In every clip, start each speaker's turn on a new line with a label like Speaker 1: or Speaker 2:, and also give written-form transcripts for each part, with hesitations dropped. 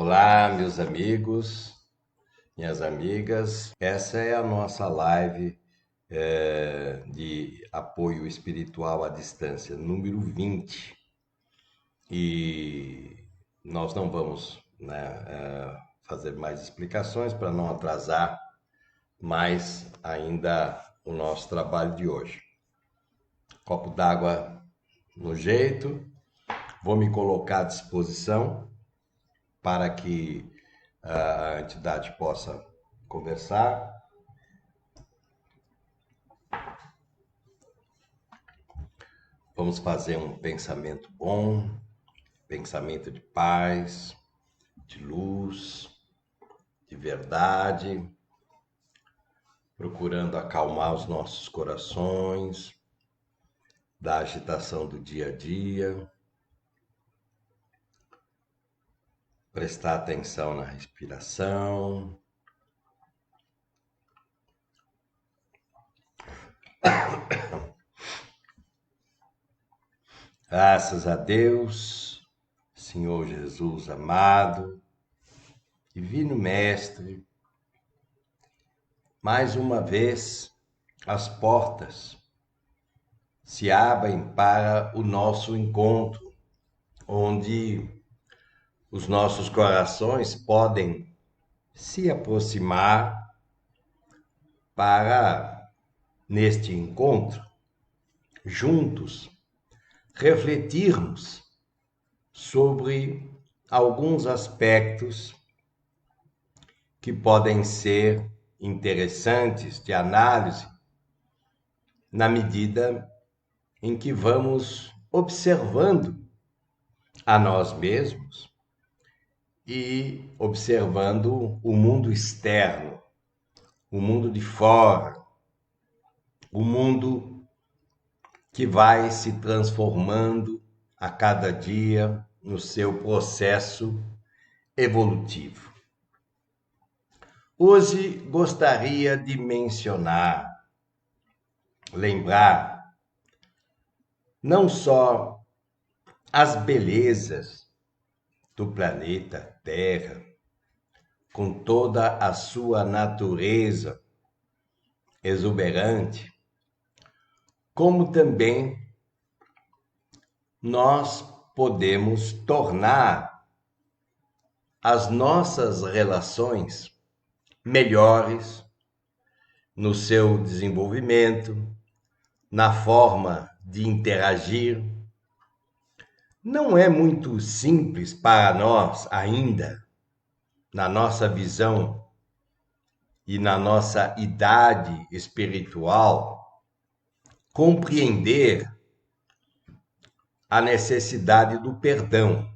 Speaker 1: Olá, meus amigos, minhas amigas. Essa é a nossa live de apoio espiritual à distância, número 20. E nós não vamos, fazer mais explicações para não atrasar mais ainda o nosso trabalho de hoje. Copo d'água no jeito, vou me colocar à disposição para que a entidade possa conversar. Vamos fazer um pensamento bom, pensamento de paz, de luz, de verdade, procurando acalmar os nossos corações da agitação do dia a dia, prestar atenção na respiração. Graças a Deus, Senhor Jesus amado, Divino Mestre, mais uma vez as portas se abrem para o nosso encontro, onde os nossos corações podem se aproximar para, neste encontro, juntos, refletirmos sobre alguns aspectos que podem ser interessantes de análise na medida em que vamos observando a nós mesmos e observando o mundo externo, o mundo de fora, o mundo que vai se transformando a cada dia no seu processo evolutivo. Hoje gostaria de mencionar, lembrar, não só as belezas do planeta Terra, com toda a sua natureza exuberante, como também nós podemos tornar as nossas relações melhores no seu desenvolvimento, na forma de interagir. Não é muito simples para nós ainda, na nossa visão e na nossa idade espiritual, compreender a necessidade do perdão.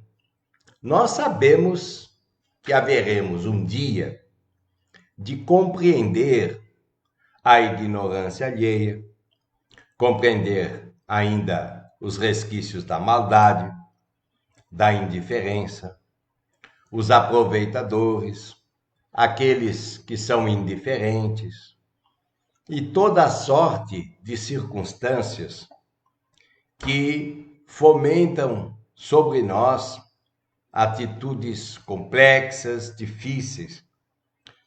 Speaker 1: Nós sabemos que haveremos um dia de compreender a ignorância alheia, compreender ainda os resquícios da maldade, da indiferença, os aproveitadores, aqueles que são indiferentes e toda a sorte de circunstâncias que fomentam sobre nós atitudes complexas, difíceis.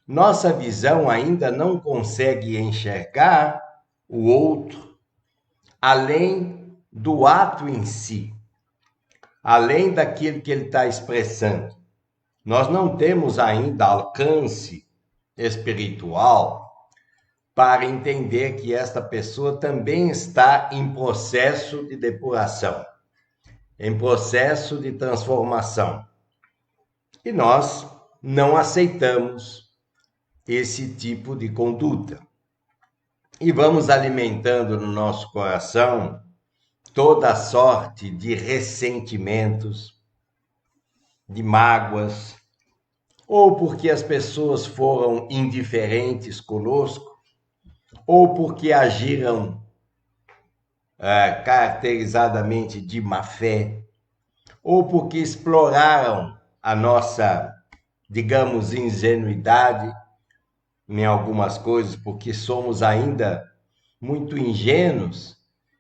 Speaker 1: Nossa visão ainda não consegue enxergar o outro além do ato em si, além daquilo que ele está expressando. Nós não temos ainda alcance espiritual para entender que esta pessoa também está em processo de depuração, em processo de transformação. E nós não aceitamos esse tipo de conduta. E vamos alimentando no nosso coração toda a sorte de ressentimentos, de mágoas, ou porque as pessoas foram indiferentes conosco, ou porque agiram caracterizadamente de má fé, ou porque exploraram a nossa, digamos, ingenuidade em algumas coisas, porque somos ainda muito ingênuos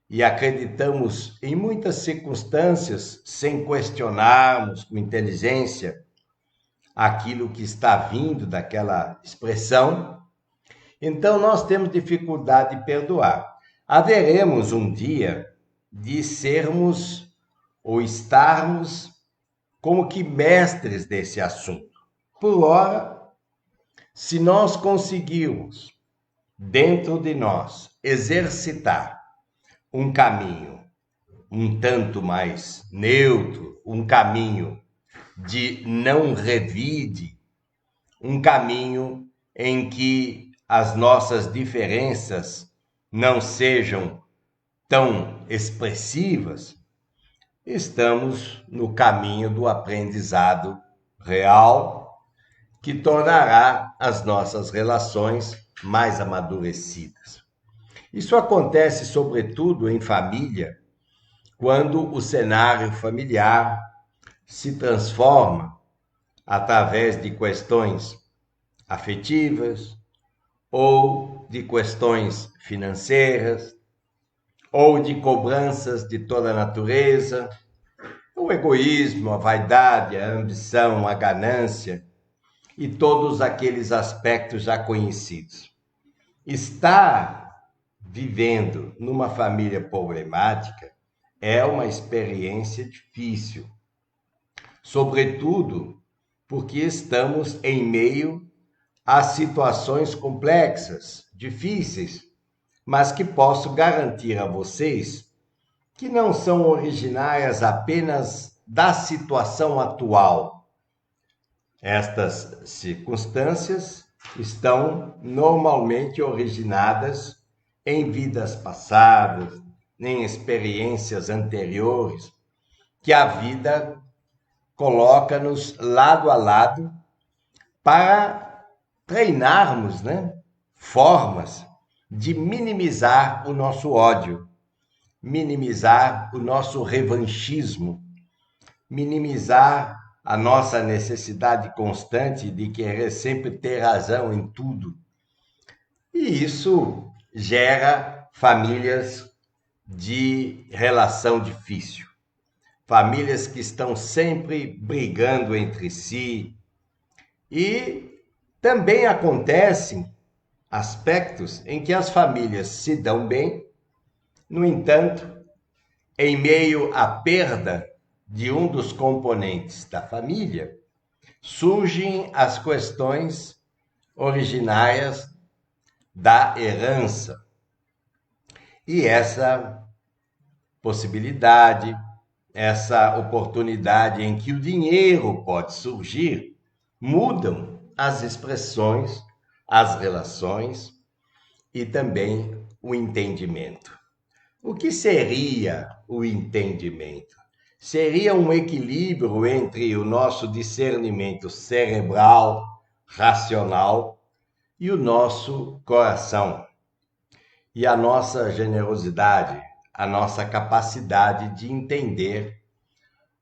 Speaker 1: e acreditamos em muitas circunstâncias sem questionarmos com inteligência aquilo que está vindo daquela expressão, então nós temos dificuldade de perdoar. Haveremos um dia de sermos ou estarmos como que mestres desse assunto. Por ora, se nós conseguirmos, dentro de nós, exercitar um caminho um tanto mais neutro, um caminho de não revide, um caminho em que as nossas diferenças não sejam tão expressivas, estamos no caminho do aprendizado real, que tornará as nossas relações mais amadurecidas. Isso acontece, sobretudo, em família, quando o cenário familiar se transforma através de questões afetivas ou de questões financeiras ou de cobranças de toda natureza, o egoísmo, a vaidade, a ambição, a ganância e todos aqueles aspectos já conhecidos. Estar vivendo numa família problemática é uma experiência difícil, sobretudo porque estamos em meio a situações complexas, difíceis, mas que posso garantir a vocês que não são originárias apenas da situação atual. Estas circunstâncias estão normalmente originadas em vidas passadas, em experiências anteriores, que a vida coloca-nos lado a lado para treinarmos, formas de minimizar o nosso ódio, minimizar o nosso revanchismo, minimizar a nossa necessidade constante de querer sempre ter razão em tudo. E isso gera famílias de relação difícil. Famílias que estão sempre brigando entre si. E também acontecem aspectos em que as famílias se dão bem, no entanto, em meio à perda de um dos componentes da família, surgem as questões originárias da herança. E essa possibilidade, essa oportunidade em que o dinheiro pode surgir, mudam as expressões, as relações e também o entendimento. O que seria o entendimento? Seria um equilíbrio entre o nosso discernimento cerebral, racional e o nosso coração, e a nossa generosidade, a nossa capacidade de entender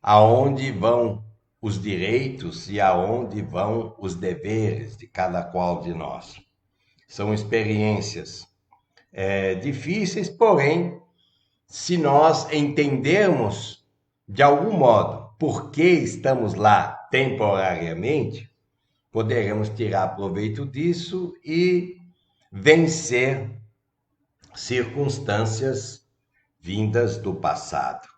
Speaker 1: aonde vão os direitos e aonde vão os deveres de cada qual de nós. São experiências difíceis, porém, se nós entendermos de algum modo por que estamos lá temporariamente, poderemos tirar proveito disso e vencer circunstâncias vindas do passado.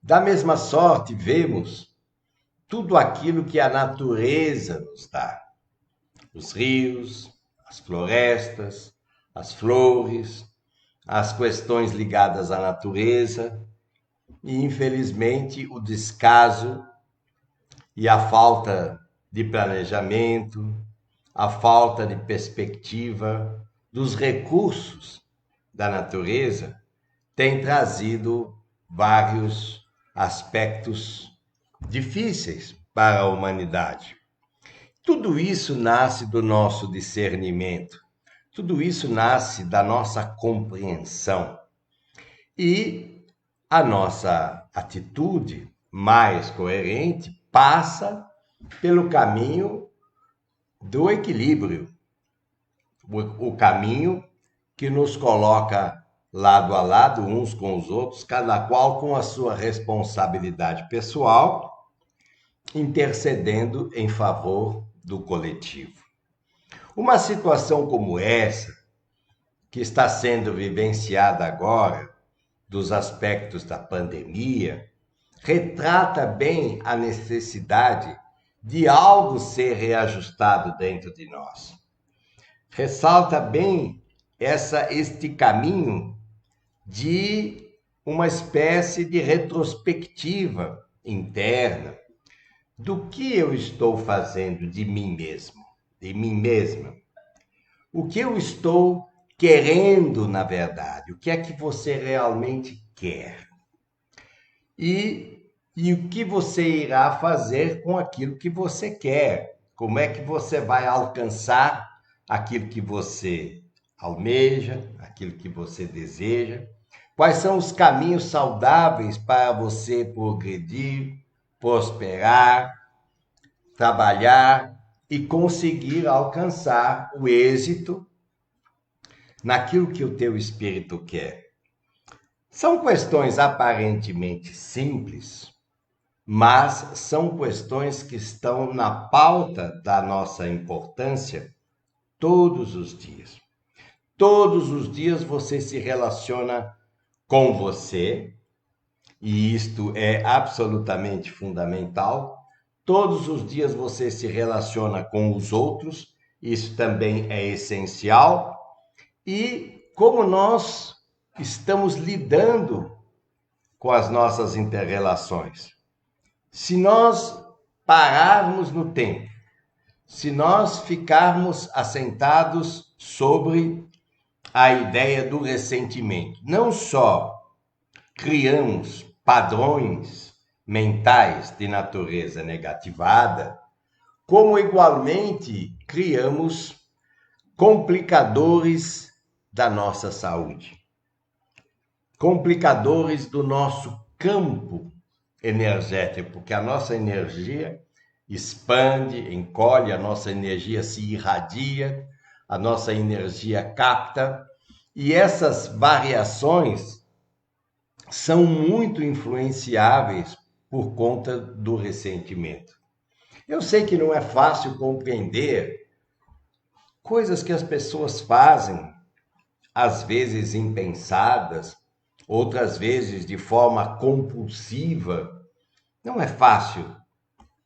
Speaker 1: Da mesma sorte, vemos tudo aquilo que a natureza nos dá. Os rios, as florestas, as flores, as questões ligadas à natureza e, infelizmente, o descaso e a falta de planejamento, a falta de perspectiva dos recursos da natureza tem trazido vários aspectos difíceis para a humanidade. Tudo isso nasce do nosso discernimento, tudo isso nasce da nossa compreensão e a nossa atitude mais coerente passa pelo caminho do equilíbrio, o caminho que nos coloca lado a lado, uns com os outros, cada qual com a sua responsabilidade pessoal intercedendo em favor do coletivo. Uma situação como essa, que está sendo vivenciada agora, dos aspectos da pandemia, retrata bem a necessidade de algo ser reajustado dentro de nós. Ressalta bem este caminho de uma espécie de retrospectiva interna do que eu estou fazendo de mim mesmo, de mim mesma. O que eu estou querendo, na verdade, o que é que você realmente quer? E o que você irá fazer com aquilo que você quer? Como é que você vai alcançar aquilo que você almeja, aquilo que você deseja? Quais são os caminhos saudáveis para você progredir, prosperar, trabalhar e conseguir alcançar o êxito naquilo que o teu espírito quer? São questões aparentemente simples, mas são questões que estão na pauta da nossa importância todos os dias. Todos os dias você se relaciona com você, e isto é absolutamente fundamental. Todos os dias você se relaciona com os outros, isso também é essencial. E como nós estamos lidando com as nossas interrelações? Se nós pararmos no tempo, se nós ficarmos assentados sobre a ideia do ressentimento, não só criamos padrões mentais de natureza negativada, como igualmente criamos complicadores da nossa saúde, complicadores do nosso campo energético, porque a nossa energia expande, encolhe, a nossa energia se irradia, a nossa energia capta, e essas variações são muito influenciáveis por conta do ressentimento. Eu sei que não é fácil compreender coisas que as pessoas fazem, às vezes impensadas, outras vezes de forma compulsiva. Não é fácil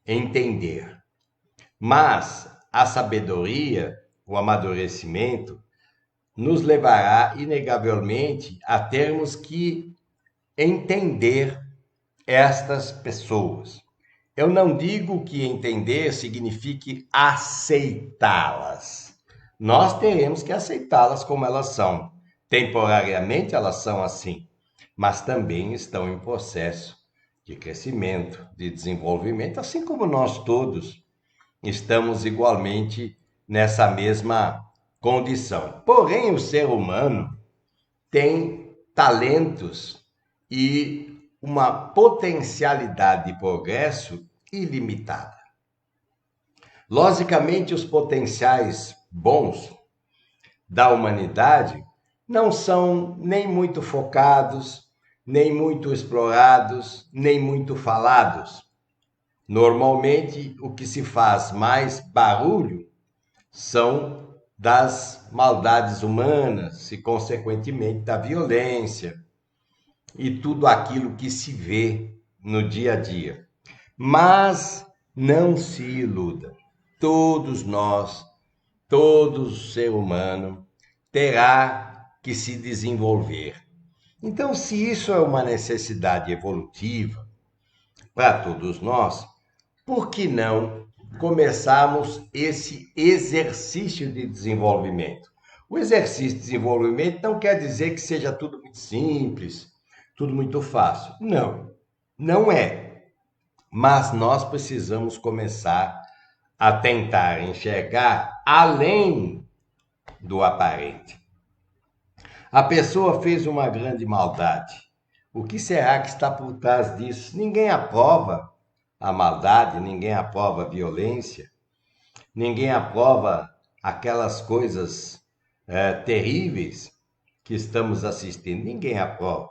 Speaker 1: entender, mas a sabedoria, o amadurecimento, nos levará inegavelmente a termos que entender estas pessoas. Eu não digo que entender signifique aceitá-las. Nós teremos que aceitá-las como elas são. Temporariamente elas são assim, mas também estão em processo de crescimento, de desenvolvimento, assim como nós todos estamos igualmente nessa mesma condição. Porém, o ser humano tem talentos e uma potencialidade de progresso ilimitada. Logicamente, os potenciais bons da humanidade não são nem muito focados, nem muito explorados, nem muito falados. Normalmente, o que se faz mais barulho são das maldades humanas e, consequentemente, da violência e tudo aquilo que se vê no dia a dia. Mas não se iluda. Todos nós, todo ser humano terá que se desenvolver. Então, se isso é uma necessidade evolutiva para todos nós, por que não começarmos esse exercício de desenvolvimento? O exercício de desenvolvimento não quer dizer que seja tudo muito simples, tudo muito fácil. Não, não é. Mas nós precisamos começar a tentar enxergar além do aparente. A pessoa fez uma grande maldade. O que será que está por trás disso? Ninguém aprova a maldade, ninguém aprova a violência, ninguém aprova aquelas coisas terríveis que estamos assistindo. Ninguém aprova.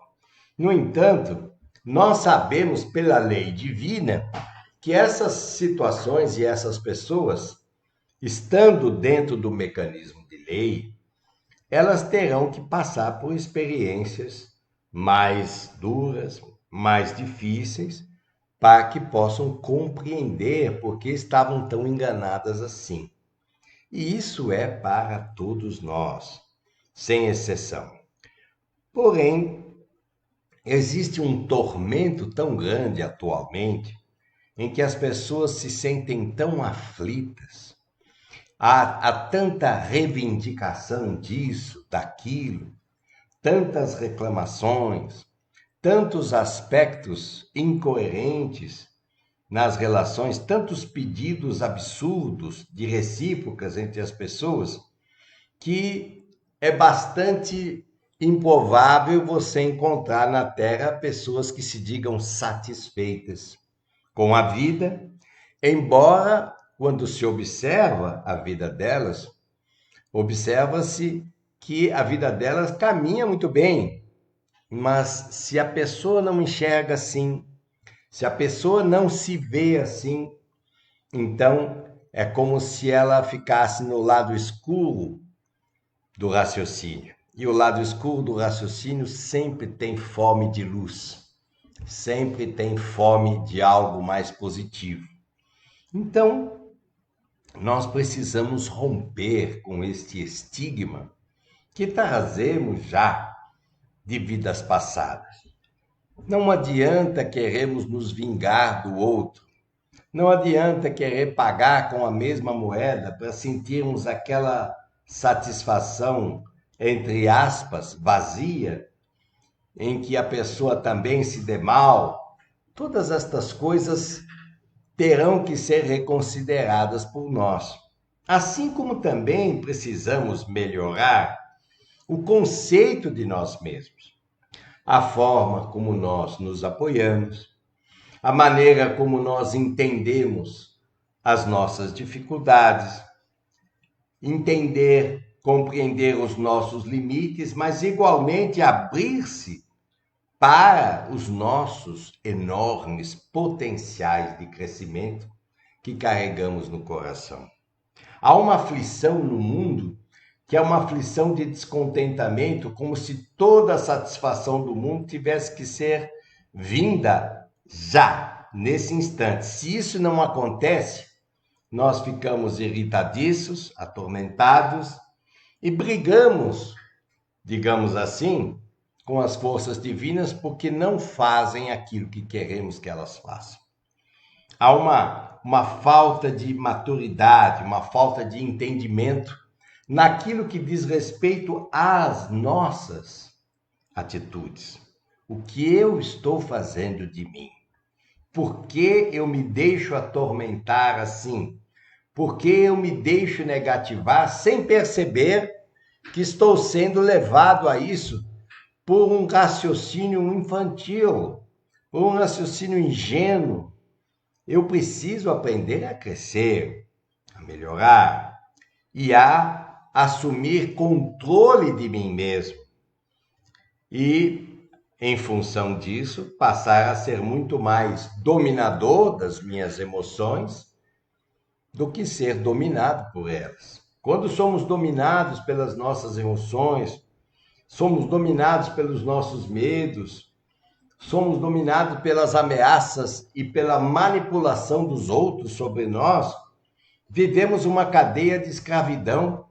Speaker 1: No entanto, nós sabemos pela lei divina que essas situações e essas pessoas, estando dentro do mecanismo de lei, elas terão que passar por experiências mais duras, mais difíceis, para que possam compreender por que estavam tão enganadas assim. E isso é para todos nós, sem exceção. Porém, existe um tormento tão grande atualmente em que as pessoas se sentem tão aflitas. Há tanta reivindicação disso, daquilo, tantas reclamações, tantos aspectos incoerentes nas relações, tantos pedidos absurdos de recíprocas entre as pessoas, que é bastante improvável você encontrar na Terra pessoas que se digam satisfeitas com a vida, embora, quando se observa a vida delas, observa-se que a vida delas caminha muito bem, mas se a pessoa não enxerga assim, se a pessoa não se vê assim, então é como se ela ficasse no lado escuro do raciocínio. E o lado escuro do raciocínio sempre tem fome de luz, sempre tem fome de algo mais positivo. Então, nós precisamos romper com este estigma que trazemos já de vidas passadas. Não adianta queremos nos vingar do outro. Não adianta querer pagar com a mesma moeda para sentirmos aquela satisfação, entre aspas, vazia, em que a pessoa também se dê mal. Todas estas coisas terão que ser reconsideradas por nós. Assim como também precisamos melhorar o conceito de nós mesmos, a forma como nós nos apoiamos, a maneira como nós entendemos as nossas dificuldades, entender, compreender os nossos limites, mas igualmente abrir-se para os nossos enormes potenciais de crescimento que carregamos no coração. Há uma aflição no mundo que é uma aflição de descontentamento, como se toda a satisfação do mundo tivesse que ser vinda já, nesse instante. Se isso não acontece, nós ficamos irritadiços, atormentados e brigamos, digamos assim, com as forças divinas porque não fazem aquilo que queremos que elas façam. Há uma falta de maturidade, uma falta de entendimento naquilo que diz respeito às nossas atitudes. O que eu estou fazendo de mim? Por que eu me deixo atormentar assim? Por que eu me deixo negativar sem perceber que estou sendo levado a isso por um raciocínio infantil, por um raciocínio ingênuo? Eu preciso aprender a crescer, a melhorar e a assumir controle de mim mesmo. E, em função disso, passar a ser muito mais dominador das minhas emoções do que ser dominado por elas. Quando somos dominados pelas nossas emoções, somos dominados pelos nossos medos, somos dominados pelas ameaças e pela manipulação dos outros sobre nós, vivemos uma cadeia de escravidão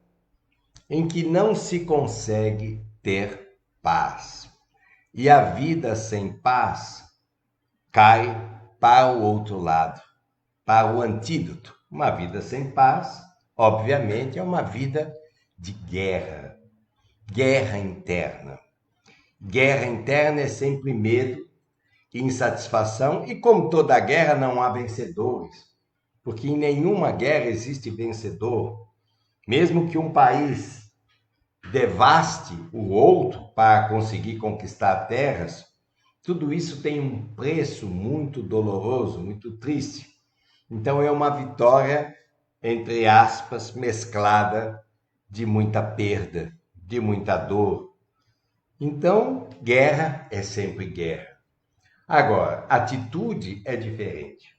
Speaker 1: em que não se consegue ter paz. E a vida sem paz cai para o outro lado, para o antídoto. Uma vida sem paz, obviamente, é uma vida de guerra, guerra interna. Guerra interna é sempre medo e insatisfação, e como toda guerra não há vencedores, porque em nenhuma guerra existe vencedor. Mesmo que um país devaste o outro para conseguir conquistar terras, tudo isso tem um preço muito doloroso, muito triste. Então é uma vitória, entre aspas, mesclada de muita perda, de muita dor. Então, guerra é sempre guerra. Agora, atitude é diferente.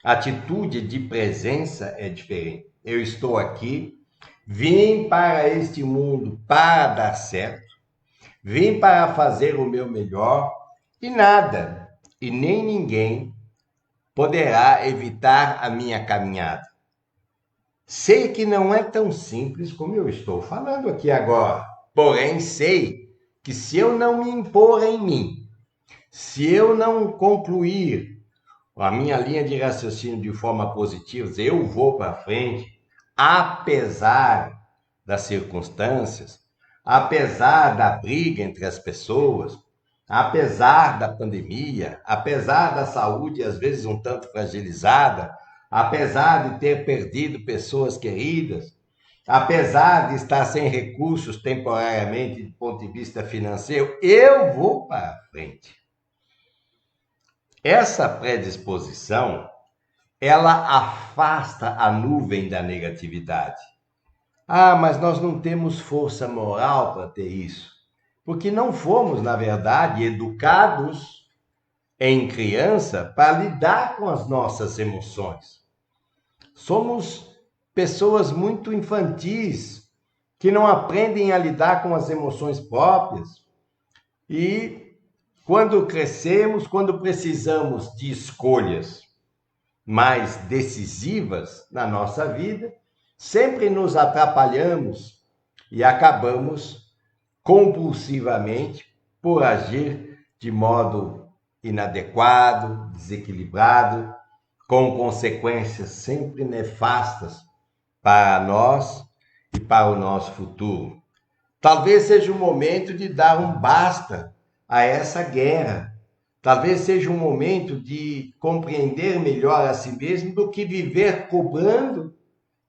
Speaker 1: A atitude de presença é diferente. Eu estou aqui, vim para este mundo para dar certo, vim para fazer o meu melhor e nada, e nem ninguém poderá evitar a minha caminhada. Sei que não é tão simples como eu estou falando aqui agora, porém sei que se eu não me impor em mim, se eu não concluir a minha linha de raciocínio de forma positiva, eu vou para frente, apesar das circunstâncias, apesar da briga entre as pessoas, apesar da pandemia, apesar da saúde às vezes um tanto fragilizada, apesar de ter perdido pessoas queridas, apesar de estar sem recursos temporariamente do ponto de vista financeiro, eu vou para frente. Essa predisposição, ela afasta a nuvem da negatividade. Ah, mas nós não temos força moral para ter isso. Porque não fomos, na verdade, educados em criança para lidar com as nossas emoções. Somos pessoas muito infantis que não aprendem a lidar com as emoções próprias. E quando crescemos, quando precisamos de escolhas mais decisivas na nossa vida, sempre nos atrapalhamos e acabamos compulsivamente por agir de modo inadequado, desequilibrado, com consequências sempre nefastas para nós e para o nosso futuro. Talvez seja o momento de dar um basta a essa guerra. Talvez seja um momento de compreender melhor a si mesmo do que viver cobrando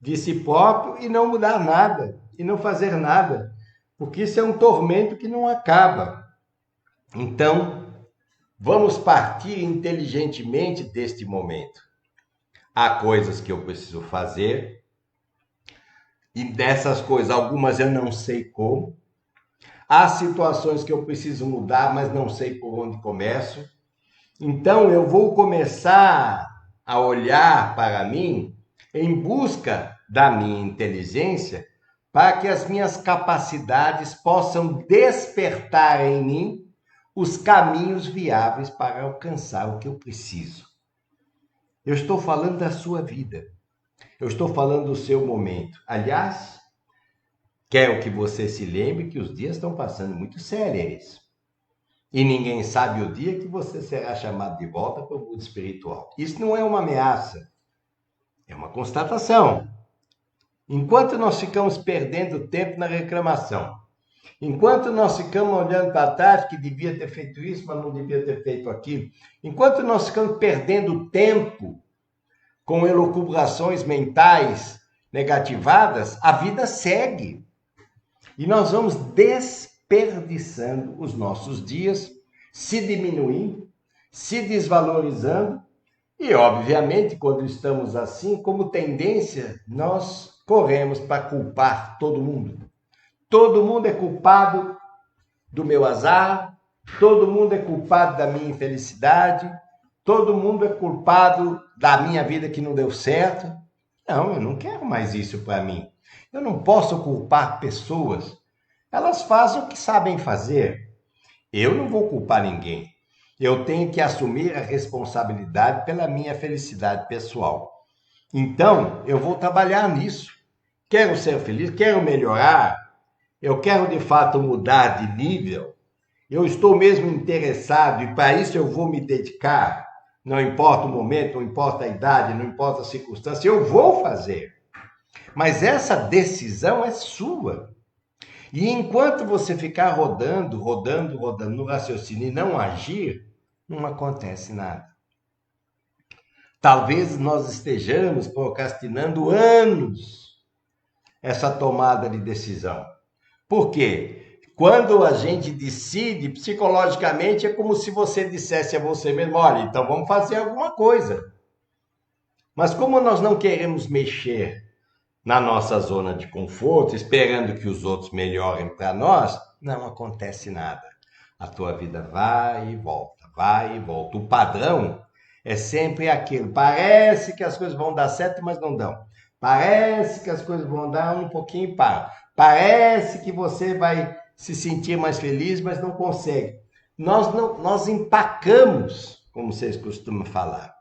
Speaker 1: de si próprio e não mudar nada, e não fazer nada, porque isso é um tormento que não acaba. Então, vamos partir inteligentemente deste momento. Há coisas que eu preciso fazer, e dessas coisas, algumas eu não sei como. Há situações que eu preciso mudar, mas não sei por onde começo. Então, eu vou começar a olhar para mim em busca da minha inteligência, para que as minhas capacidades possam despertar em mim os caminhos viáveis para alcançar o que eu preciso. Eu estou falando da sua vida. Eu estou falando do seu momento. Aliás, quero que você se lembre que os dias estão passando muito sérios. E ninguém sabe o dia que você será chamado de volta para o mundo espiritual. Isso não é uma ameaça, é uma constatação. Enquanto nós ficamos perdendo tempo na reclamação, enquanto nós ficamos olhando para trás que devia ter feito isso, mas não devia ter feito aquilo, enquanto nós ficamos perdendo tempo com elucubrações mentais negativadas, a vida segue. E nós vamos desperdiçando os nossos dias, se diminuindo, se desvalorizando, e obviamente, quando estamos assim, como tendência, nós corremos para culpar todo mundo. Todo mundo é culpado do meu azar, todo mundo é culpado da minha infelicidade, todo mundo é culpado da minha vida que não deu certo. Não, eu não quero mais isso para mim. Eu não posso culpar pessoas. Elas fazem o que sabem fazer. Eu não vou culpar ninguém. Eu tenho que assumir a responsabilidade pela minha felicidade pessoal. Então, eu vou trabalhar nisso. Quero ser feliz, quero melhorar, eu quero de fato mudar de nível. Eu estou mesmo interessado e para isso eu vou me dedicar. Não importa o momento, não importa a idade, não importa a circunstância, eu vou fazer. Mas essa decisão é sua. E enquanto você ficar rodando no raciocínio e não agir, não acontece nada. Talvez nós estejamos procrastinando anos essa tomada de decisão. Por quê? Quando a gente decide, psicologicamente, é como se você dissesse a você mesmo, olha, então vamos fazer alguma coisa. Mas como nós não queremos mexer na nossa zona de conforto, esperando que os outros melhorem para nós, não acontece nada. A tua vida vai e volta, vai e volta. O padrão É sempre aquilo. Parece que as coisas vão dar certo, mas não dão. Parece que as coisas vão dar um pouquinho e para. Parece que você vai se sentir mais feliz, mas não consegue. Nós empacamos, como vocês costumam falar.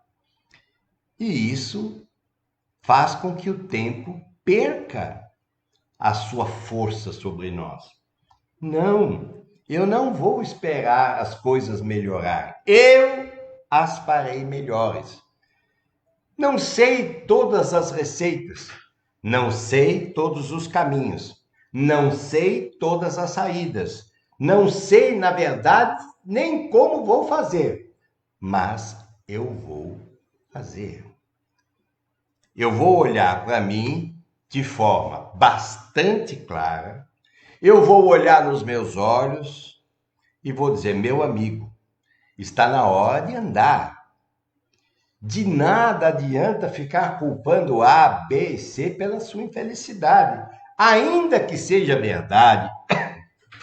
Speaker 1: E isso faz com que o tempo perca a sua força sobre nós. Não, eu não vou esperar as coisas melhorar. Eu as farei melhores. Não sei todas as receitas, não sei todos os caminhos, não sei todas as saídas, não sei, na verdade, nem como vou fazer, mas eu vou fazer. Eu vou olhar para mim de forma bastante clara, eu vou olhar nos meus olhos e vou dizer: meu amigo, está na hora de andar. De nada adianta ficar culpando A, B e C pela sua infelicidade, ainda que seja verdade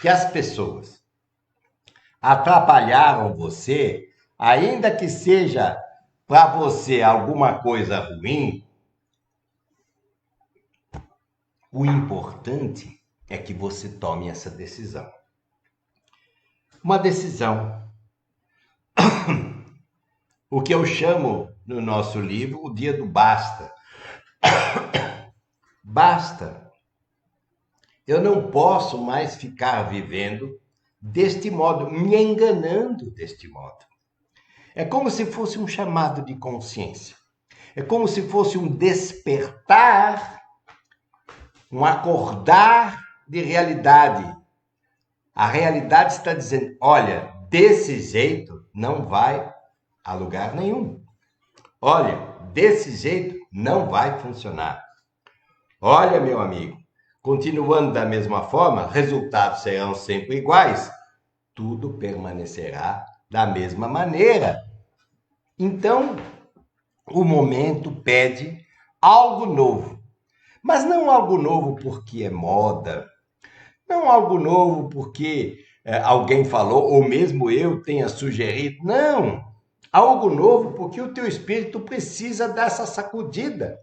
Speaker 1: que as pessoas atrapalharam você, ainda que seja para você alguma coisa ruim. O importante é que você tome essa decisão. Uma decisão. O que eu chamo no nosso livro o dia do basta. Basta. Eu não posso mais ficar vivendo deste modo, me enganando deste modo. É como se fosse um chamado de consciência. É como se fosse um despertar, um acordar de realidade. A realidade está dizendo: olha, desse jeito não vai a lugar nenhum. Olha, desse jeito não vai funcionar. Olha, meu amigo, continuando da mesma forma, resultados serão sempre iguais, tudo permanecerá da mesma maneira. Então, o momento pede algo novo, mas não algo novo porque é moda, não algo novo porque alguém falou, ou mesmo eu tenha sugerido, não. Algo novo porque o teu espírito precisa dessa sacudida.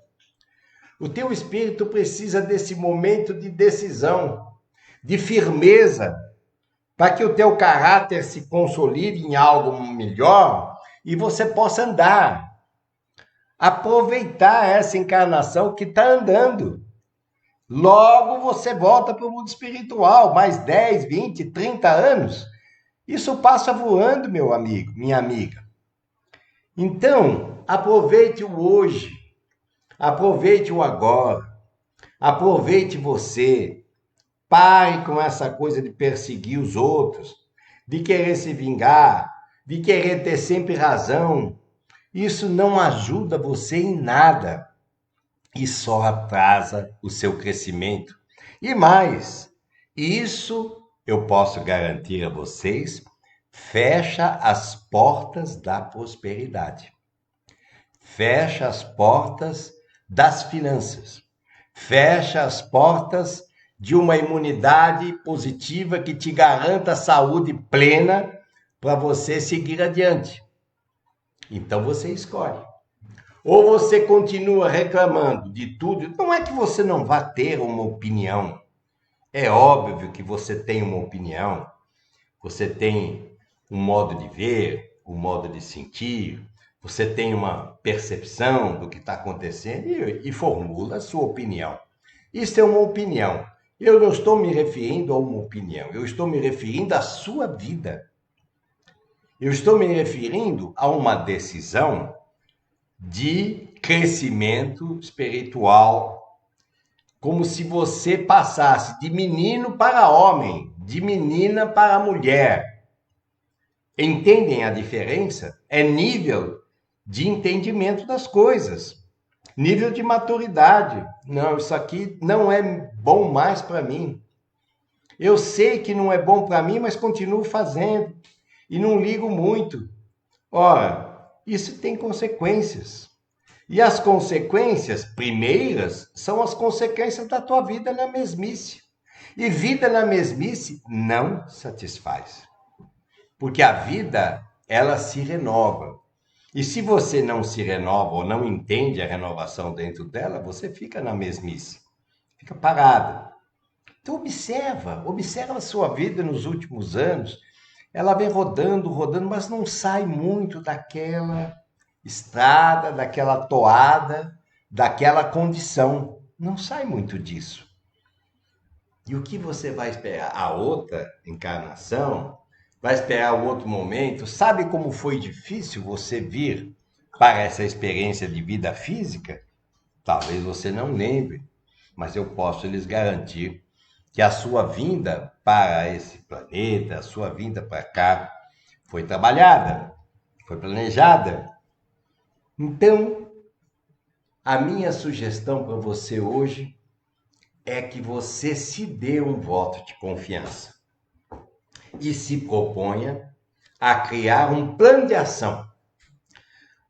Speaker 1: O teu espírito precisa desse momento de decisão, de firmeza, para que o teu caráter se consolide em algo melhor e você possa andar. Aproveitar essa encarnação que está andando. Logo você volta para o mundo espiritual, mais 10, 20, 30 anos. Isso passa voando, meu amigo, minha amiga. Então, aproveite o hoje, aproveite o agora, aproveite você. Pare com essa coisa de perseguir os outros, de querer se vingar, de querer ter sempre razão. Isso não ajuda você em nada e só atrasa o seu crescimento. E mais, isso eu posso garantir a vocês, fecha as portas da prosperidade. Fecha as portas das finanças. Fecha as portas de uma imunidade positiva que te garanta saúde plena para você seguir adiante. Então você escolhe. Ou você continua reclamando de tudo. Não é que você não vá ter uma opinião. É óbvio que você tem uma opinião. Você tem um modo de ver, um modo de sentir. Você tem uma percepção do que está acontecendo e formula a sua opinião. Isso é uma opinião. Eu não estou me referindo a uma opinião. Eu estou me referindo à sua vida. Eu estou me referindo a uma decisão de crescimento espiritual, como se você passasse de menino para homem, de menina para mulher. Entendem a diferença? É nível de entendimento das coisas, nível de maturidade. Não, isso aqui não é bom mais para mim. Eu sei que não é bom para mim, mas continuo fazendo e não ligo muito. Ora, isso tem consequências. E as consequências primeiras são as consequências da tua vida na mesmice. E vida na mesmice não satisfaz. Porque a vida, ela se renova. E se você não se renova ou não entende a renovação dentro dela, você fica na mesmice, fica parado. Então observa a sua vida nos últimos anos. Ela vem rodando, rodando, mas não sai muito daquela estrada, daquela toada, daquela condição. Não sai muito disso. E o que você vai esperar? A outra encarnação? Vai esperar o outro momento? Sabe como foi difícil você vir para essa experiência de vida física? Talvez você não lembre, mas eu posso lhes garantir que a sua vinda para esse planeta, a sua vinda para cá, foi trabalhada, foi planejada. Então, a minha sugestão para você hoje é que você se dê um voto de confiança e se proponha a criar um plano de ação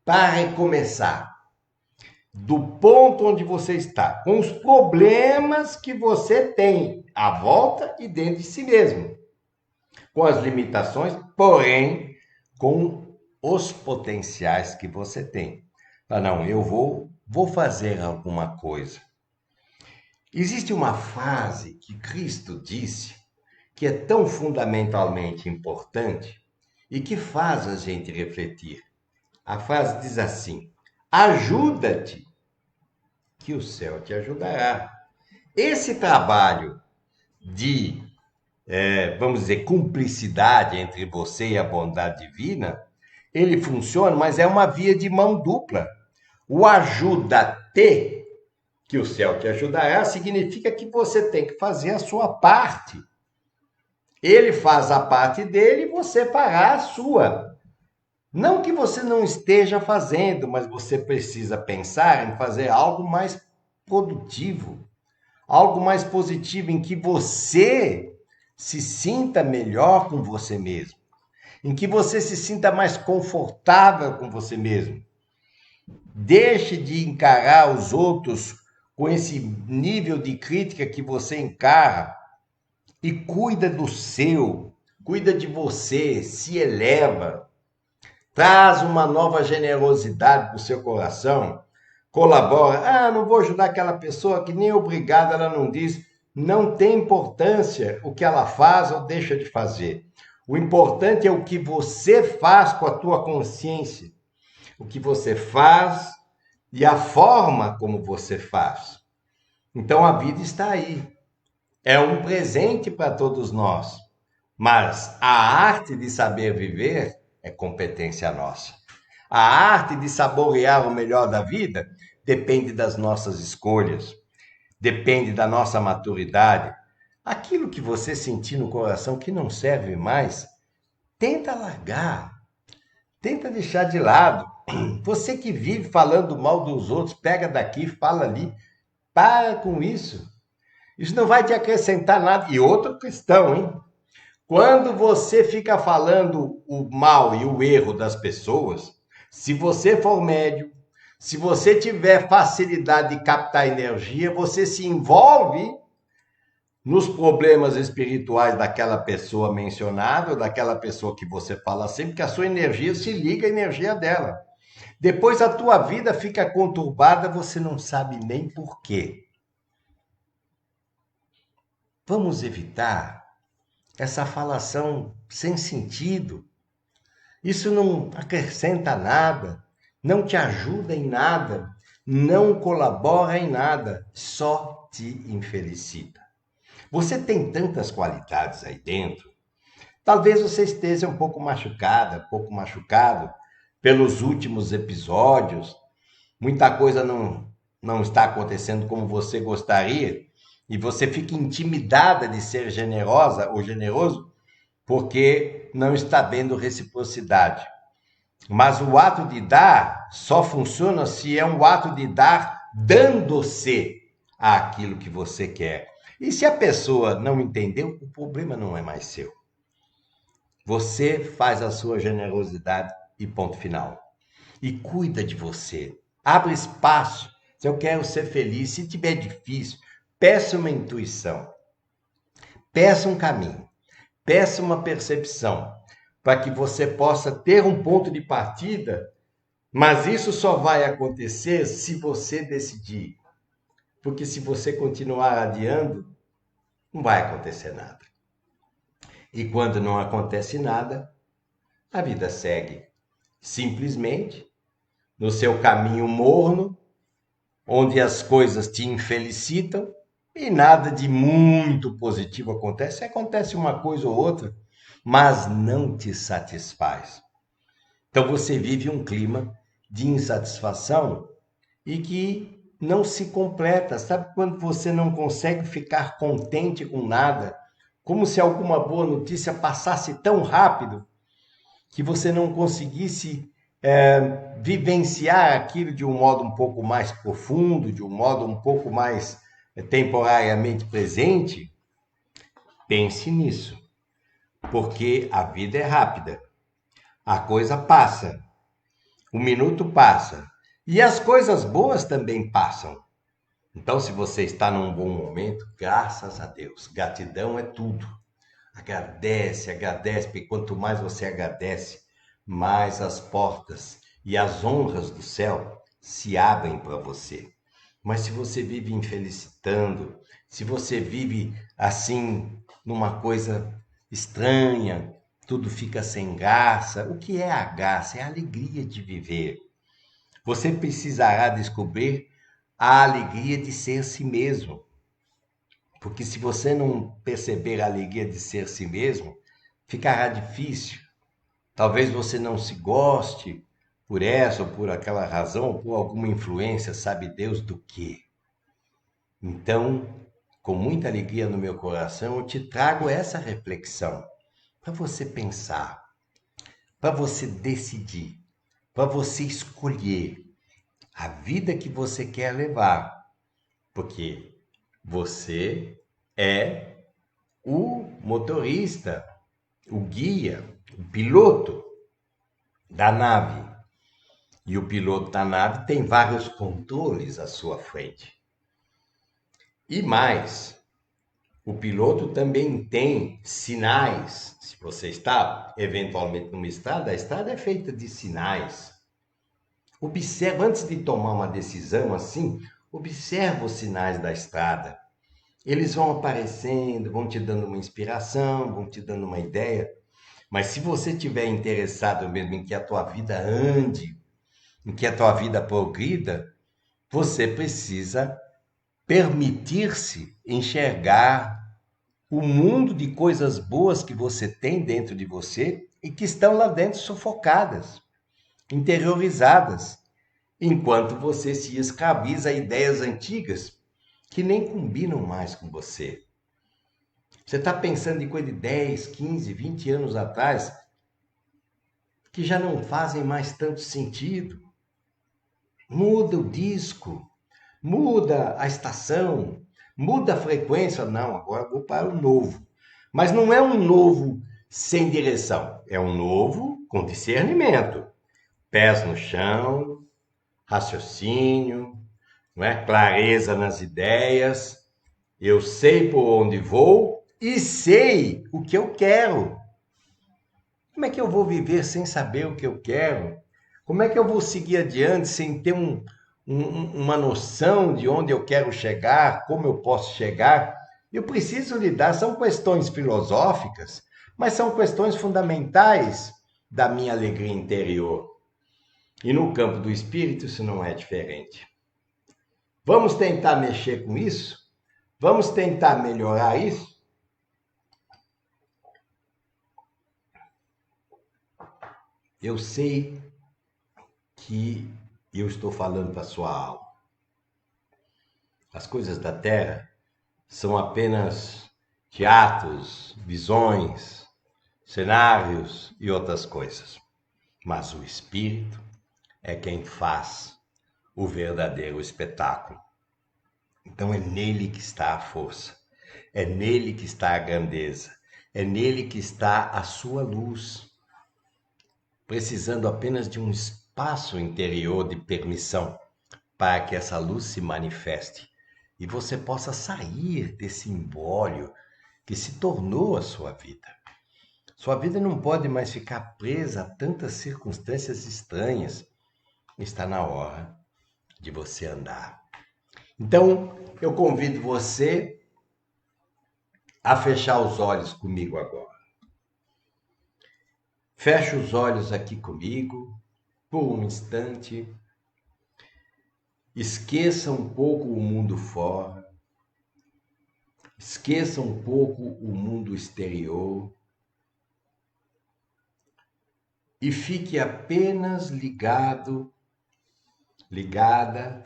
Speaker 1: para recomeçar do ponto onde você está, com os problemas que você tem à volta e dentro de si mesmo, com as limitações, porém com os potenciais que você tem. Não, eu vou fazer alguma coisa. Existe uma frase que Cristo disse que é tão fundamentalmente importante e que faz a gente refletir. A frase diz assim: ajuda-te, que o céu te ajudará. Esse trabalho de, vamos dizer, cumplicidade entre você e a bondade divina, ele funciona, mas é uma via de mão dupla. O ajuda-te, que o céu te ajudará, significa que você tem que fazer a sua parte. Ele faz a parte dele e você fará a sua. Não que você não esteja fazendo, mas você precisa pensar em fazer algo mais produtivo, algo mais positivo, em que você se sinta melhor com você mesmo, em que você se sinta mais confortável com você mesmo. Deixe de encarar os outros com esse nível de crítica que você encara e cuida do seu, cuida de você, se eleva, traz uma nova generosidade para o seu coração, colabora. Não vou ajudar aquela pessoa que nem obrigado ela não diz. Não tem importância o que ela faz ou deixa de fazer. O importante é o que você faz com a tua consciência, o que você faz e a forma como você faz. Então a vida está aí. É um presente para todos nós. Mas a arte de saber viver é competência nossa. A arte de saborear o melhor da vida depende das nossas escolhas, depende da nossa maturidade. Aquilo que você sentir no coração que não serve mais, tenta largar, tenta deixar de lado. Você que vive falando mal dos outros, pega daqui, fala ali, para com isso. Isso não vai te acrescentar nada. E outra questão, hein? Quando você fica falando o mal e o erro das pessoas, se você for médium, se você tiver facilidade de captar energia, você se envolve nos problemas espirituais daquela pessoa mencionável, daquela pessoa que você fala sempre, que a sua energia se liga à energia dela. Depois a tua vida fica conturbada, você não sabe nem por quê. Vamos evitar essa falação sem sentido. Isso não acrescenta nada, não te ajuda em nada, não colabora em nada, só te infelicita. Você tem tantas qualidades aí dentro. Talvez você esteja um pouco machucada, um pouco machucado pelos últimos episódios. Muita coisa não está acontecendo como você gostaria. E você fica intimidada de ser generosa ou generoso porque não está vendo reciprocidade. Mas o ato de dar só funciona se é um ato de dar dando-se àquilo que você quer. E se a pessoa não entendeu, o problema não é mais seu. Você faz a sua generosidade e ponto final. E cuida de você. Abre espaço. Se eu quero ser feliz, se tiver difícil, peça uma intuição, peça um caminho, peça uma percepção, para que você possa ter um ponto de partida Mas isso só vai acontecer se você decidir. Porque se você continuar adiando, não vai acontecer nada. E quando não acontece nada, a vida segue simplesmente no seu caminho morno, onde as coisas te infelicitam e nada de muito positivo acontece. Acontece uma coisa ou outra, mas não te satisfaz. Então você vive um clima de insatisfação e que não se completa. Sabe quando você não consegue ficar contente com nada? Como se alguma boa notícia passasse tão rápido que você não conseguisse vivenciar aquilo de um modo um pouco mais profundo, de um modo um pouco mais temporariamente presente. Pense nisso, porque a vida é rápida, a coisa passa, o minuto passa e as coisas boas também passam. Então, se você está num bom momento, graças a Deus, gratidão é tudo. Agradece, agradece, porque quanto mais você agradece, mais as portas e as honras do céu se abrem para você. Mas se você vive infelicitando, se você vive assim, numa coisa estranha, tudo fica sem graça. O que é a graça? É a alegria de viver. Você precisará descobrir a alegria de ser si mesmo. Porque se você não perceber a alegria de ser si mesmo, ficará difícil. Talvez você não se goste por essa ou por aquela razão, ou por alguma influência, sabe Deus do quê. Então, com muita alegria no meu coração, eu te trago essa reflexão para você pensar, para você decidir, para você escolher a vida que você quer levar, porque você é o motorista, o guia, o piloto da nave. E o piloto da nave tem vários controles à sua frente. E mais, o piloto também tem sinais. Se você está eventualmente numa estrada, a estrada é feita de sinais. Observa, antes de tomar uma decisão assim, observa os sinais da estrada. Eles vão aparecendo, vão te dando uma inspiração, vão te dando uma ideia. Mas se você estiver interessado mesmo em que a tua vida ande, em que a tua vida progrida, você precisa permitir-se enxergar o mundo de coisas boas que você tem dentro de você e que estão lá dentro sufocadas, interiorizadas, enquanto você se escraviza a ideias antigas que nem combinam mais com você. Você está pensando em coisa de 10, 15, 20 anos atrás que já não fazem mais tanto sentido. Muda o disco, muda a estação, muda a frequência. Não, agora eu vou para o novo. Mas não é um novo sem direção, é um novo com discernimento. Pés no chão, raciocínio, não é? Clareza nas ideias. Eu sei por onde vou e sei o que eu quero. Como é que eu vou viver sem saber o que eu quero? Como é que eu vou seguir adiante sem ter uma noção de onde eu quero chegar, como eu posso chegar? Eu preciso lidar, são questões filosóficas, mas são questões fundamentais da minha alegria interior. E no campo do espírito isso não é diferente. Vamos tentar mexer com isso? Vamos tentar melhorar isso? Eu sei que eu estou falando para a sua alma. As coisas da terra são apenas teatros, visões, cenários e outras coisas. Mas o espírito é quem faz o verdadeiro espetáculo. Então é nele que está a força, é nele que está a grandeza, é nele que está a sua luz, precisando apenas de um espaço interior de permissão para que essa luz se manifeste e você possa sair desse imbólio que se tornou a sua vida. Sua vida não pode mais ficar presa a tantas circunstâncias estranhas. está na hora de você andar. Então, eu convido você a fechar os olhos comigo agora. Feche os olhos aqui comigo por um instante. Esqueça um pouco o mundo fora. Esqueça um pouco o mundo exterior. E fique apenas ligada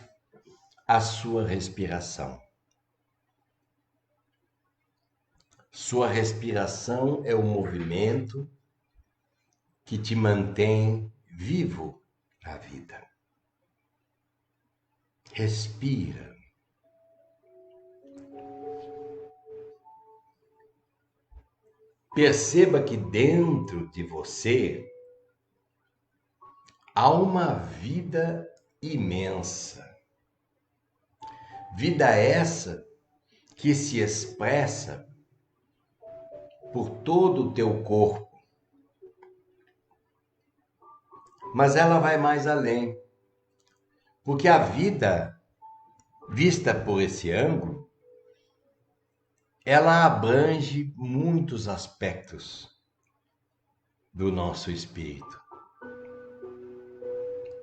Speaker 1: à sua respiração. Sua respiração é o movimento que te mantém vivo na vida. Respira. Perceba que dentro de você há uma vida imensa. Vida essa que se expressa por todo o teu corpo. Mas ela vai mais além. Porque a vida, vista por esse ângulo, ela abrange muitos aspectos do nosso espírito.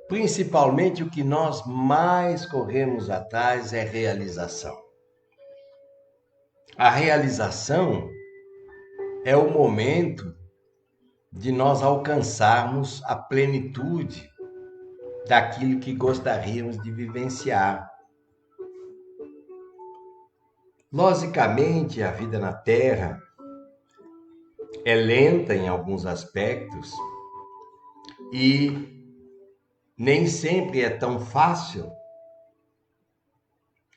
Speaker 1: Principalmente o que nós mais corremos atrás é realização. A realização é o momento de nós alcançarmos a plenitude daquilo que gostaríamos de vivenciar. Logicamente, a vida na Terra é lenta em alguns aspectos e nem sempre é tão fácil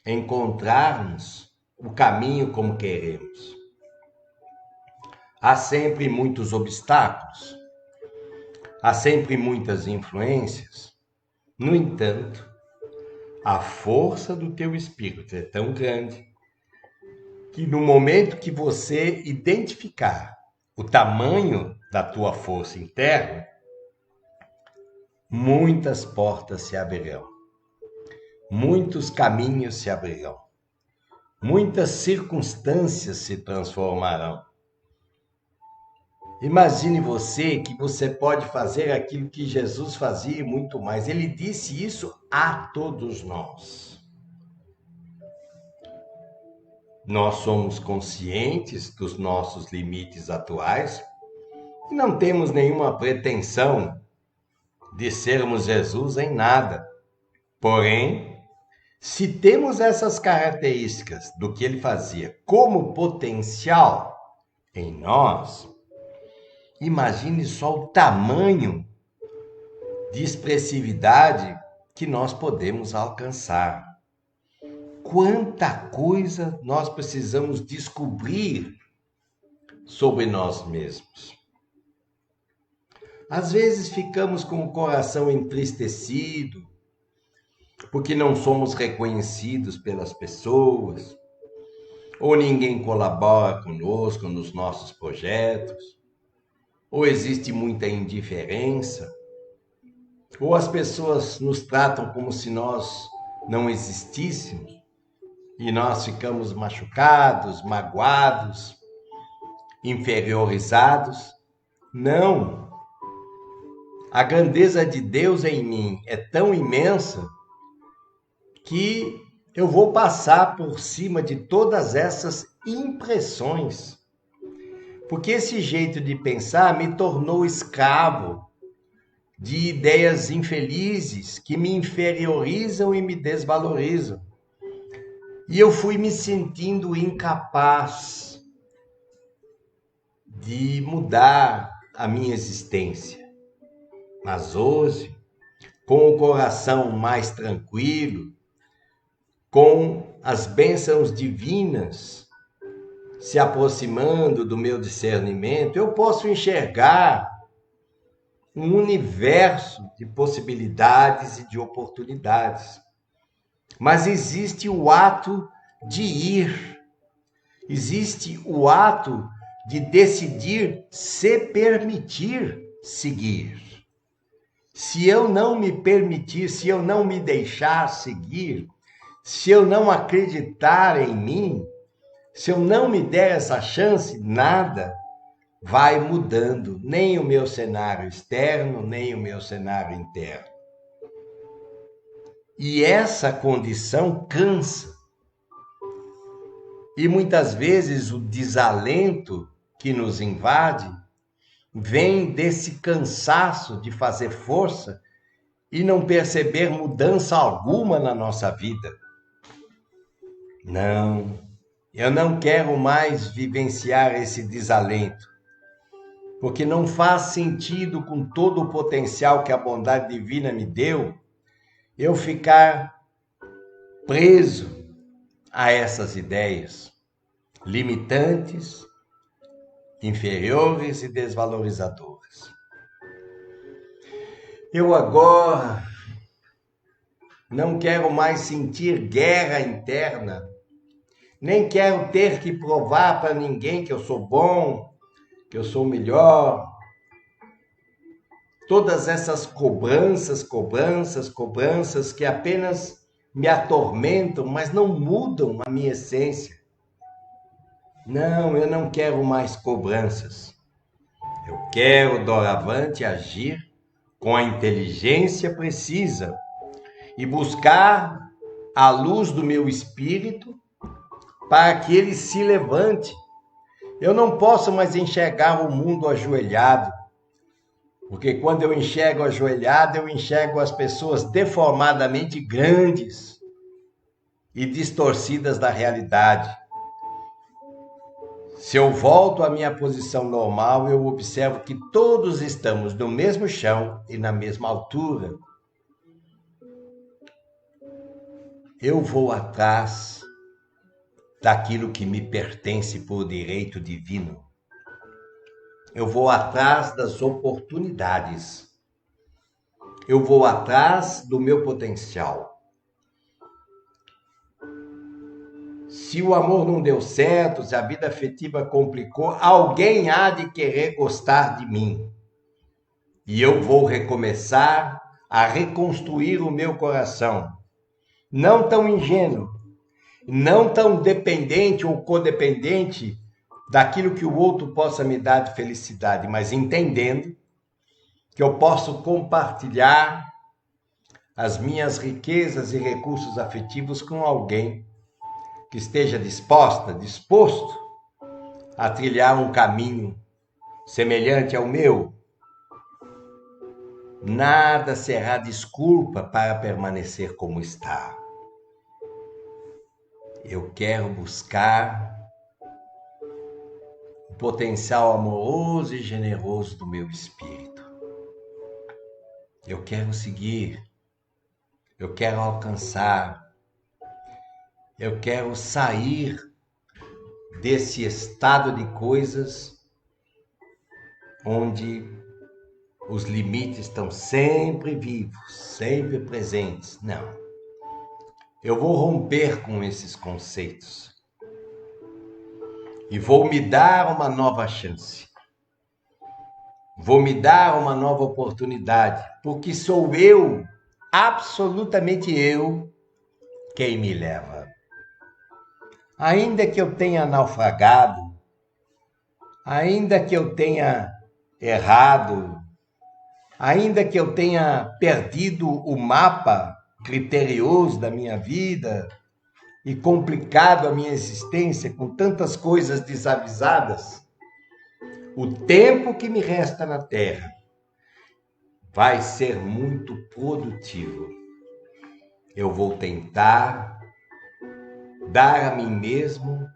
Speaker 1: encontrarmos o caminho como queremos. Há sempre muitos obstáculos, há sempre muitas influências. No entanto, a força do teu espírito é tão grande que no momento que você identificar o tamanho da tua força interna, muitas portas se abrirão, muitos caminhos se abrirão, muitas circunstâncias se transformarão. Imagine você que você pode fazer aquilo que Jesus fazia e muito mais. Ele disse isso a todos nós. Nós somos conscientes dos nossos limites atuais e não temos nenhuma pretensão de sermos Jesus em nada. Porém, se temos essas características do que ele fazia como potencial em nós, imagine só o tamanho de expressividade que nós podemos alcançar. Quanta coisa nós precisamos descobrir sobre nós mesmos. Às vezes ficamos com o coração entristecido, porque não somos reconhecidos pelas pessoas, ou ninguém colabora conosco nos nossos projetos, ou existe muita indiferença, ou as pessoas nos tratam como se nós não existíssemos, e nós ficamos machucados, magoados, inferiorizados. Não! A grandeza de Deus em mim é tão imensa que eu vou passar por cima de todas essas impressões. Porque esse jeito de pensar me tornou escravo de ideias infelizes que me inferiorizam e me desvalorizam. E eu fui me sentindo incapaz de mudar a minha existência. Mas hoje, com o coração mais tranquilo, com as bênçãos divinas se aproximando do meu discernimento, eu posso enxergar um universo de possibilidades e de oportunidades. Mas existe o ato de ir, existe o ato de decidir se permitir seguir. Se eu não me permitir, se eu não me deixar seguir, se eu não acreditar em mim, se eu não me der essa chance, nada vai mudando, nem o meu cenário externo, nem o meu cenário interno. E essa condição cansa. E muitas vezes o desalento que nos invade vem desse cansaço de fazer força e não perceber mudança alguma na nossa vida. Não, eu não quero mais vivenciar esse desalento, porque não faz sentido, com todo o potencial que a bondade divina me deu, eu ficar preso a essas ideias limitantes, inferiores e desvalorizadoras. Eu agora não quero mais sentir guerra interna, nem quero ter que provar para ninguém que eu sou bom, que eu sou melhor. Todas essas cobranças que apenas me atormentam, mas não mudam a minha essência. Não, eu não quero mais cobranças. Eu quero, doravante, agir com a inteligência precisa e buscar a luz do meu espírito para que ele se levante. Eu não posso mais enxergar o mundo ajoelhado, porque quando eu enxergo ajoelhado, eu enxergo as pessoas deformadamente grandes e distorcidas da realidade. Se eu volto à minha posição normal, eu observo que todos estamos no mesmo chão e na mesma altura. Eu vou atrás daquilo que me pertence por direito divino. Eu vou atrás das oportunidades. Eu vou atrás do meu potencial. Se o amor não deu certo, se a vida afetiva complicou, alguém há de querer gostar de mim. E eu vou recomeçar a reconstruir o meu coração. Não tão ingênuo, não tão dependente ou codependente daquilo que o outro possa me dar de felicidade, mas entendendo que eu posso compartilhar as minhas riquezas e recursos afetivos com alguém que esteja disposto a trilhar um caminho semelhante ao meu. Nada será desculpa para permanecer como está. Eu quero buscar o potencial amoroso e generoso do meu espírito. Eu quero seguir, eu quero alcançar, eu quero sair desse estado de coisas onde os limites estão sempre vivos, sempre presentes. Não. Eu vou romper com esses conceitos e vou me dar uma nova chance. Vou me dar uma nova oportunidade, porque sou eu, absolutamente eu, quem me leva. Ainda que eu tenha naufragado, ainda que eu tenha errado, ainda que eu tenha perdido o mapa criterioso da minha vida e complicado a minha existência com tantas coisas desavisadas, o tempo que me resta na Terra vai ser muito produtivo. Eu vou tentar dar a mim mesmo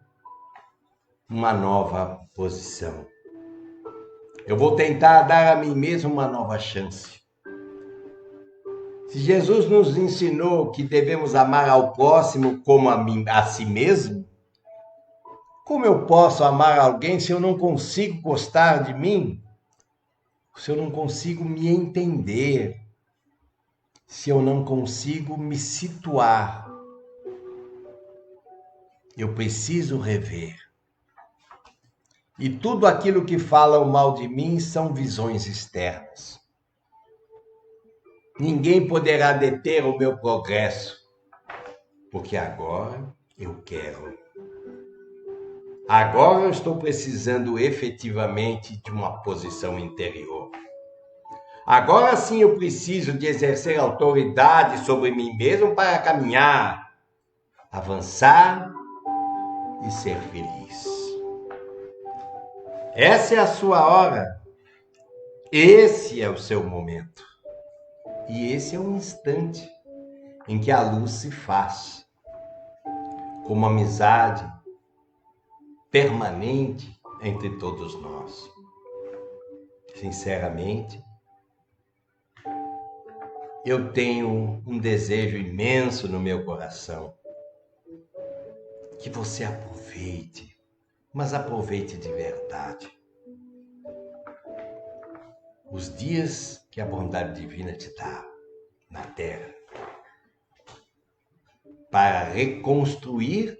Speaker 1: uma nova posição. Eu vou tentar dar a mim mesmo uma nova chance. Se Jesus nos ensinou que devemos amar ao próximo como a si mesmo, como eu posso amar alguém se eu não consigo gostar de mim? Se eu não consigo me entender? Se eu não consigo me situar? Eu preciso rever. E tudo aquilo que fala o mal de mim são visões externas. Ninguém poderá deter o meu progresso, porque agora eu quero. Agora eu estou precisando efetivamente de uma posição interior. Agora sim eu preciso de exercer autoridade sobre mim mesmo para caminhar, avançar e ser feliz. Essa é a sua hora. Esse é o seu momento. E esse é um instante em que a luz se faz, com uma amizade permanente entre todos nós. Sinceramente, eu tenho um desejo imenso no meu coração, que você aproveite, mas aproveite de verdade os dias que a bondade divina te dá na Terra, para reconstruir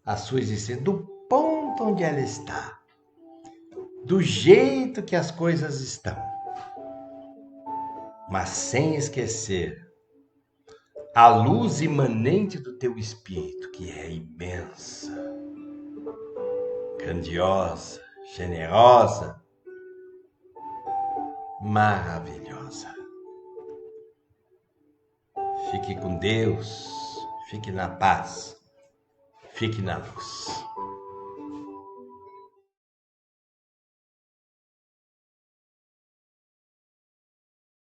Speaker 1: a sua existência do ponto onde ela está, do jeito que as coisas estão, mas sem esquecer a luz imanente do teu espírito, que é imensa, grandiosa, generosa, maravilhosa. Fique com Deus, fique na paz, fique na luz.